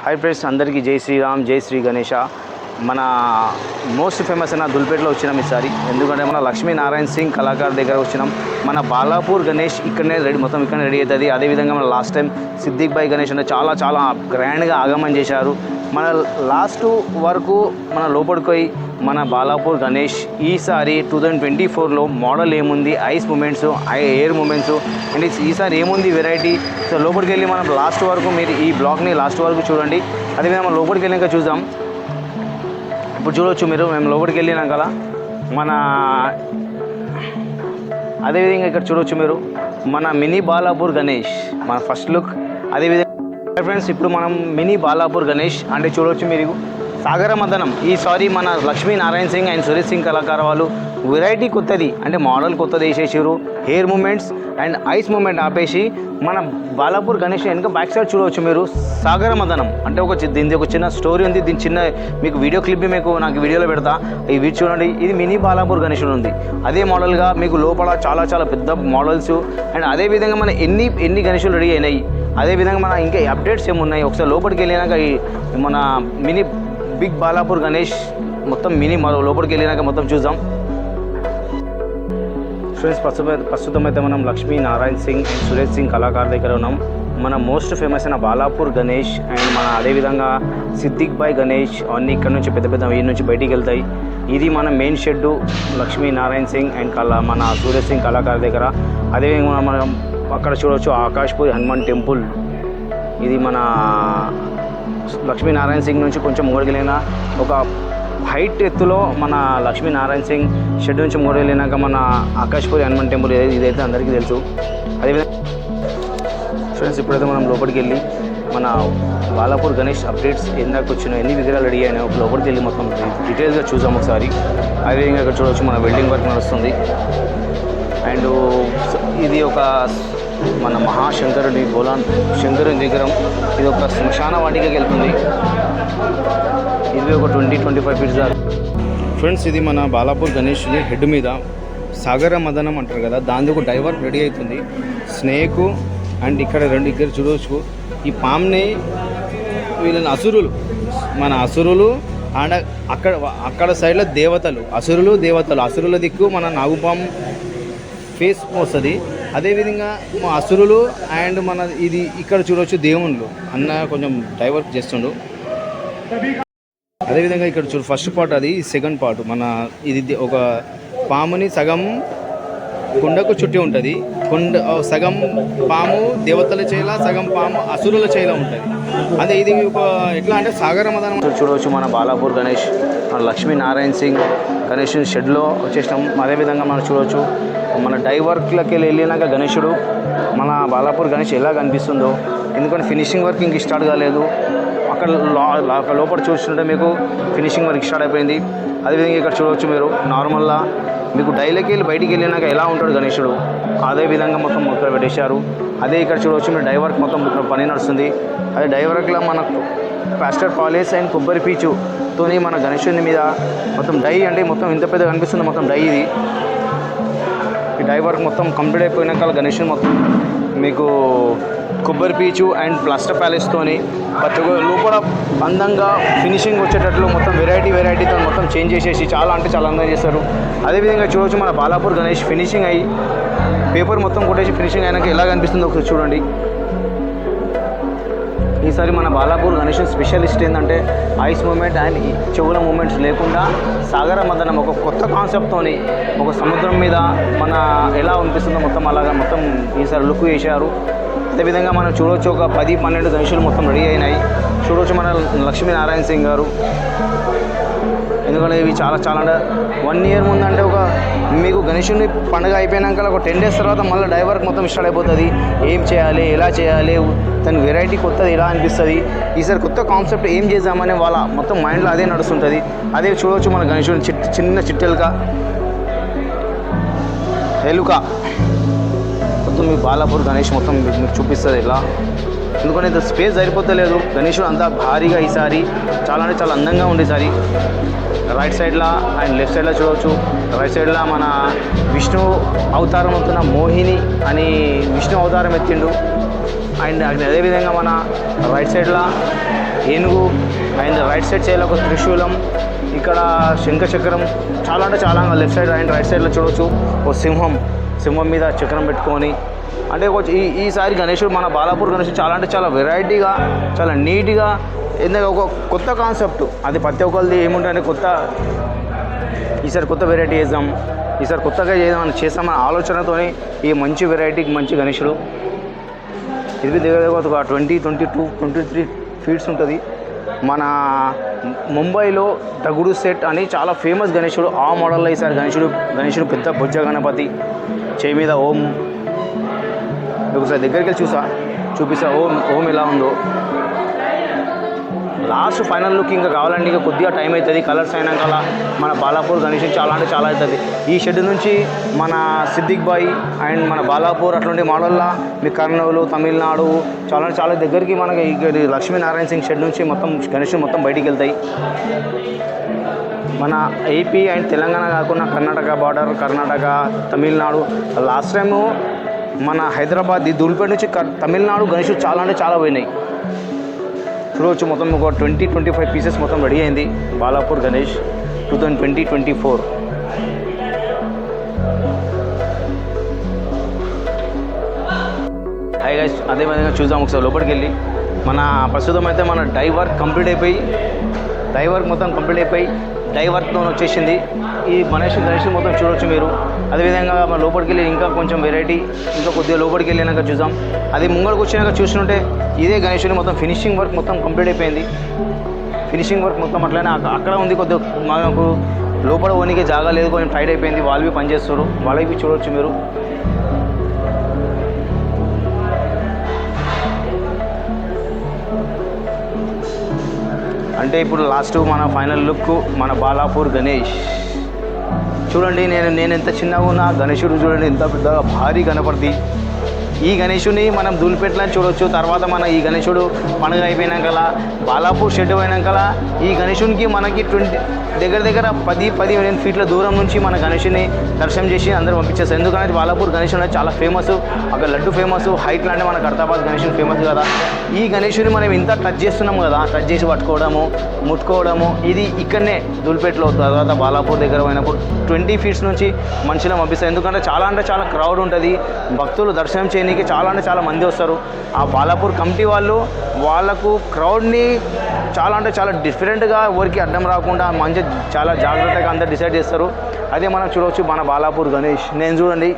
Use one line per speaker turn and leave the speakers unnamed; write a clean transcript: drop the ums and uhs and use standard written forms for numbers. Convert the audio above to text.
Hi friends, అందరికీ జై శ్రీరామ్, జై శ్రీ గణేష. మన మోస్ట్ ఫేమస్ అయిన దుల్పేటలో వచ్చినాం ఈసారి. ఎందుకంటే మన లక్ష్మీనారాయణ సింగ్ కళాకారు దగ్గర వచ్చినాం. మన బాలాపూర్ గణేష్ ఇక్కడనే రెడీ, మొత్తం ఇక్కడనే రెడీ అవుతుంది. అదేవిధంగా మన లాస్ట్ టైం సిద్దిక్ భాయ్ గణేష్ అంటే చాలా గ్రాండ్గా ఆగమనం చేశారు. మన లాస్ట్ వరకు మన లోపలికి పోయి మన బాలాపూర్ గణేష్ ఈసారి 2024లో మోడల్ ఏముంది, eyes movements, air movements and ఈసారి ఏముంది వెరైటీ. సో లోపలికి వెళ్ళి మనం లాస్ట్ వరకు మీరు ఈ బ్లాగ్ని లాస్ట్ వరకు చూడండి. అదేవిధంగా మనం లోపలికి వెళ్ళాక చూద్దాం. ఇప్పుడు చూడవచ్చు మీరు, మేము లోపలికి వెళ్ళినాక మన అదేవిధంగా ఇక్కడ చూడవచ్చు మీరు మన మినీ బాలాపూర్ గణేష్, మన ఫస్ట్ లుక్. అదేవిధంగా ఫ్రెండ్స్ ఇప్పుడు మనం మినీ బాలాపూర్ గణేష్ అంటే చూడవచ్చు మీరు సాగర మదనం. ఈసారి మన లక్ష్మీనారాయణ సింగ్ అండ్ సురేష్ సింగ్ కళాకారు వాళ్ళు వెరైటీ కొత్తది అంటే మోడల్ కొత్తది వేసేసారు. Hair movements and eyes movement ఆపేసి మన బాలాపూర్ గణేష్ వెనుక బ్యాక్ సైడ్ చూడవచ్చు మీరు సాగర మదనం అంటే దీనికి ఒక చిన్న స్టోరీ ఉంది. దీని చిన్న మీకు వీడియో క్లిప్ మీకు నాకు వీడియోలో పెడతా, ఈ వీడియో చూడండి. ఇది మినీ బాలాపూర్ గణేష్ ఉంది. అదే మోడల్గా మీకు లోపల చాలా పెద్ద మోడల్స్ అండ్ అదేవిధంగా మన ఎన్ని గణేషులు రెడీ అయినాయి, అదేవిధంగా మన ఇంకా అప్డేట్స్ ఏమున్నాయి ఒకసారి లోపలికి వెళ్ళినాక మన మినీ బిగ్ బాలాపూర్ గణేష్ మొత్తం మినీ లోపలికి వెళ్ళినాక మొత్తం చూద్దాం. ఫ్రెండ్స్ ప్రస్తుతం అయితే మనం లక్ష్మీనారాయణ సింగ్ అండ్ సురేష్ సింగ్ కళాకారు దగ్గర ఉన్నాం. మన మోస్ట్ ఫేమస్ అయిన బాలాపూర్ గణేష్ అండ్ మన అదేవిధంగా సిద్దిక్ భాయ్ గణేష్ అన్నీ ఇక్కడ నుంచి పెద్ద వీరి నుంచి బయటికి వెళ్తాయి. ఇది మన main shed Lakshminarayana Singh and మన సురేష్ సింగ్ కళాకారు దగ్గర. అదేవిధంగా మనం అక్కడ చూడవచ్చు ఆకాష్పూర్ హనుమాన్ టెంపుల్. ఇది మన లక్ష్మీనారాయణ సింగ్ నుంచి కొంచెం మూడగలిగిన ఒక హైట్ ఎత్తులో మన లక్ష్మీనారాయణ సింగ్ షెడ్ నుంచి మూడగలిగినాక మన ఆకాష్పూరి హనుమాన్ టెంపుల్ ఇదైతే అందరికీ తెలుసు. అదేవిధంగా ఫ్రెండ్స్ ఇప్పుడైతే మనం లోపలికి వెళ్ళి మన బాలాపూర్ గణేష్ అప్డేట్స్ ఎందాక వచ్చినాయి, ఎన్ని విగ్రహాలు రెడీ అయినాయి లోపలికి వెళ్ళి మొత్తం డీటెయిల్స్గా చూసాం ఒకసారి. అదేవిధంగా ఇక్కడ చూడవచ్చు మన వెల్డింగ్ వర్క్ నడుస్తుంది. అండ్ ఇది ఒక మన మహాశంకరుడి శంకరుని విగ్రహం. ఇది ఒక శ్మశాన వాటికకి వెళ్తుంది. ఇది ఒక 20-25 ఫీట్స్ దాకా. ఫ్రెండ్స్ ఇది మన బాలాపూర్ గణేష్ హెడ్ మీద సాగర మదనం అంటారు కదా, దాని ఒక డైవర్ రెడీ అవుతుంది. స్నేకు అండ్ ఇక్కడ చూడవచ్చు ఈ పామ్ని వీళ్ళని మన అసురులు అండ్ అక్కడ సైడ్లో దేవతలు, అసురుల దిక్కు మన నాగుపాము ఫేస్ వస్తుంది. అదేవిధంగా మా అసురులు అండ్ మన ఇది ఇక్కడ చూడవచ్చు దేవుళ్ళు అన్న కొంచెం డైవర్ట్ చేస్తుండు. అదేవిధంగా ఇక్కడ ఫస్ట్ పార్ట్, అది సెకండ్ పార్ట్. మన ఇది ఒక పాముని సగం కొండకు చుట్టి ఉంటుంది. సగం పాము దేవతల చేయాల, సగం పాము అసురుల చేయాల ఉంటుంది. అదే ఇది ఒక ఎట్లా అంటే సాగర మదనం చూడవచ్చు. మన బాలాపూర్ గణేష్, మన లక్ష్మీనారాయణ సింగ్ గణేష్ షెడ్లో వచ్చేసినాం. అదేవిధంగా మనం చూడవచ్చు మన డైవర్క్లకి వెళ్ళినాక గణేశుడు మన బాలాపూర్ గణేష్ ఎలా కనిపిస్తుందో. ఎందుకంటే ఫినిషింగ్ వర్క్ ఇంక స్టార్ట్ కాలేదు. అక్కడ లోపల చూస్తుంటే మీకు ఫినిషింగ్ వర్క్ స్టార్ట్ అయిపోయింది. అదేవిధంగా ఇక్కడ చూడవచ్చు మీరు నార్మల్గా మీకు డైలోకి వెళ్ళి బయటికి వెళ్ళినాక ఎలా ఉంటాడు గణేశుడు, అదేవిధంగా మొత్తం ఇక్కడ పెట్టేశారు. అదే ఇక్కడ చూడవచ్చు మీరు డైవర్క్ మొత్తం ఇక్కడ పని నడుస్తుంది. అదే డైవర్క్లో మనకు ప్లాస్టర్ పాలిష్ అండ్ కొబ్బరి పీచుతోని మన గణేశుని మీద మొత్తం డై అంటే మొత్తం ఇంత పెద్ద కనిపిస్తుంది మొత్తం డై. ఇది ఈ డైవర్క్ మొత్తం కంప్లీట్ అయిపోయినాక గణేశుని మొత్తం మీకు కొబ్బరి పీచు అండ్ ప్లాస్టర్ ప్యాలెస్తోని లోపల అందంగా ఫినిషింగ్ వచ్చేటట్లు మొత్తం వెరైటీతో మొత్తం చేంజ్ చేసేసి చాలా అందంగా చేస్తారు. అదేవిధంగా చూడవచ్చు మన బాలాపూర్ గణేష్ ఫినిషింగ్ అయ్యి పేపర్ మొత్తం కొట్టేసి ఫినిషింగ్ అయినాక ఎలా కనిపిస్తుందో ఒకసారి చూడండి. ఈసారి మన బాలాపూర్ గణేష్ స్పెషలిస్ట్ ఏంటంటే ఐస్ మూమెంట్ అండ్ చెవుల మూమెంట్స్ లేకుండా సాగర మదనం ఒక కొత్త కాన్సెప్ట్తోని ఒక సముద్రం మీద మన ఎలా అనిపిస్తుందో మొత్తం అలాగా మొత్తం ఈసారి లుక్ వేశారు. అదేవిధంగా మనం చూడవచ్చు ఒక 10-12 గణేషులు మొత్తం రెడీ అయినాయి. చూడవచ్చు మన లక్ష్మీనారాయణ సింగ్ గారు. ఎందుకంటే ఇవి చాలా అంటే 1 ఇయర్ ముందంటే ఒక మీకు గణేశుని పండుగ అయిపోయినాక ఒక 10 డేస్ తర్వాత మళ్ళీ డైవర్క్ మొత్తం స్టార్ట్ అయిపోతుంది. ఏం చేయాలి, ఎలా చేయాలి, దాని వెరైటీ కొత్తది ఎలా అనిపిస్తుంది, ఈసారి కొత్త కాన్సెప్ట్ ఏం చేద్దామని వాళ్ళ మొత్తం మైండ్లో అదే నడుస్తుంటుంది. అదే చూడవచ్చు మన గణేశుని చిన్న చిట్టెలుక ఎలుక మొత్తం మీ బాలాపూర్ గణేష్ మొత్తం మీకు చూపిస్తుంది ఇలా. ఎందుకంటే ఇంత స్పేస్ సరిపోతలేదు. గణేశుడు అంతా భారీగా ఈసారి చాలా అందంగా ఉంది. ఈసారి రైట్ సైడ్లో అండ్ లెఫ్ట్ సైడ్లో చూడవచ్చు. రైట్ సైడ్లో మన విష్ణు అవతారం అవుతున్న మోహిని అని విష్ణు అవతారం ఎత్తిండు. అండ్ అదేవిధంగా మన రైట్ సైడ్లో ఏనుగు అండ్ రైట్ సైడ్ సైడ్లో ఒక త్రిశూలం, ఇక్కడ శంఖచక్రం, చాలా అంటే చాలా లెఫ్ట్ సైడ్ అండ్ రైట్ సైడ్లో చూడవచ్చు ఒక సింహం మీద చక్రం పెట్టుకొని. అంటే ఈసారి గణేశుడు మన బాలాపూర్ గణేశుడు చాలా అంటే చాలా వెరైటీగా, చాలా నీట్గా, ఎందుకంటే ఒక కొత్త కాన్సెప్ట్ అది ప్రతి ఒక్కరిది ఏముంటుందంటే ఈసారి కొత్త వెరైటీ చేద్దాం, ఈసారి కొత్తగా చేస్తామన్న ఆలోచనతోనే ఈ మంచి వెరైటీకి మంచి గణేశుడు. ఇది దగ్గర ఒక 22-23 ఫీట్స్ ఉంటుంది. మన ముంబైలో దగుడు సెట్ అని చాలా ఫేమస్ గణేశుడు, ఆ మోడల్లో ఈసారి గణేశుడు పెద్ద బొజ్జ గణపతి, చేయి మీద ఓం. ఒకసారి దగ్గరికి వెళ్ళి చూపిస్తా ఓం ఎలా ఉందో. లాస్ట్ ఫైనల్ లుక్ ఇంకా కావాలంటే ఇంకా కొద్దిగా టైం అవుతుంది. కలర్స్ అయినాక మన బాలాపూర్ గణేశుడు చాలా అంటే చాలా అవుతుంది. ఈ షెడ్ నుంచి మన సిద్దిక్ బాయ్ అండ్ మన బాలాపూర్ అట్లాంటి మోడల్లో మీ కర్నూలు, తమిళనాడు చాలా అంటే చాలా దగ్గరికి మనకి లక్ష్మీనారాయణ సింగ్ షెడ్ నుంచి మొత్తం గణేశుడు మొత్తం బయటికి వెళ్తాయి. మన ఏపీ అండ్ తెలంగాణ కాకుండా Karnataka border, Karnataka, Tamil Nadu. Last time మన హైదరాబాద్ దూల్పేట నుంచి తమిళనాడు గణేశుడు చాలా అంటే చాలా పోయినాయి. చూడవచ్చు మొత్తం ఒక 20-25 పీసెస్ మొత్తం రెడీ అయింది బాలాపూర్ గణేష్ 2020-24. హాయ్ గైస్, అదేవిధంగా చూద్దాం ఒకసారి లోపలికి వెళ్ళి. మన ప్రస్తుతం అయితే మన డై వర్క్ మొత్తం కంప్లీట్ అయిపోయి డై వర్క్తో వచ్చేసింది ఈ గణేష్ మొత్తం చూడవచ్చు మీరు. అదేవిధంగా మన లోపలికి వెళ్ళి ఇంకా కొంచెం వెరైటీ, ఇంకా కొద్దిగా లోపలికి వెళ్ళినాక చూద్దాం. అది ముంగడికి వచ్చినాక చూస్తుంటే ఇదే గణేశుని మొత్తం ఫినిషింగ్ వర్క్ మొత్తం కంప్లీట్ అయిపోయింది. ఫినిషింగ్ వర్క్ మొత్తం అట్లనే అక్కడ ఉంది. కొద్దిగా మనకు లోపల ఓనికి జాగా లేదు, కొంచెం టైట్ అయిపోయింది. వాళ్ళు పనిచేస్తారు, వాళ్ళకి చూడవచ్చు మీరు. అంటే ఇప్పుడు లాస్ట్ మన ఫైనల్ లుక్ మన బాలాపూర్ గణేష్ చూడండి. నేను ఎంత చిన్నగా ఉన్నా, గణేశుడు చూడండి ఎంత పెద్దగా భారీ గణపతి. ఈ గణేశుని మనం ధూళిపేటలో చూడవచ్చు. తర్వాత మన ఈ గణేశుడు పండుగ అయిపోయినాకల బాలాపూర్ షెడ్ అయినాకల ఈ గణేశునికి మనకి దగ్గర 10-15 ఫీట్ల దూరం నుంచి మన గణేశుని దర్శనం చేసి అందరూ పంపించేస్తారు. ఎందుకంటే బాలాపూర్ గణేశుడు అనేది చాలా ఫేమస్, అక్కడ లడ్డు ఫేమస్, హైట్ లాంటి మన కర్తాబాద్ గణేశుడు ఫేమస్ కదా. ఈ గణేశుని మనం ఇంత టచ్ చేస్తున్నాము కదా, టచ్ చేసి ముట్టుకోవడము ఇది ఇక్కడనే ధూళిపేటలో. తర్వాత బాలాపూర్ దగ్గర పోయినప్పుడు 20 ఫీట్స్ నుంచి మనుషులు పంపిస్తారు. ఎందుకంటే చాలా అంటే చాలా క్రౌడ్ ఉంటుంది, భక్తులు దర్శనం చేయడానికి చాలా అంటే చాలా మంది వస్తారు. ఆ బాలాపూర్ కమిటీ వాళ్ళకు క్రౌడ్ని చాలా అంటే చాలా డిఫరెంట్గా ఎవరికి అడ్డం రాకుండా మంచి చాలా జాగ్రత్తగా అందరు డిసైడ్ చేస్తారు. అదే మనం చూడవచ్చు మన బాలాపూర్ గణేష్. నేను చూడండి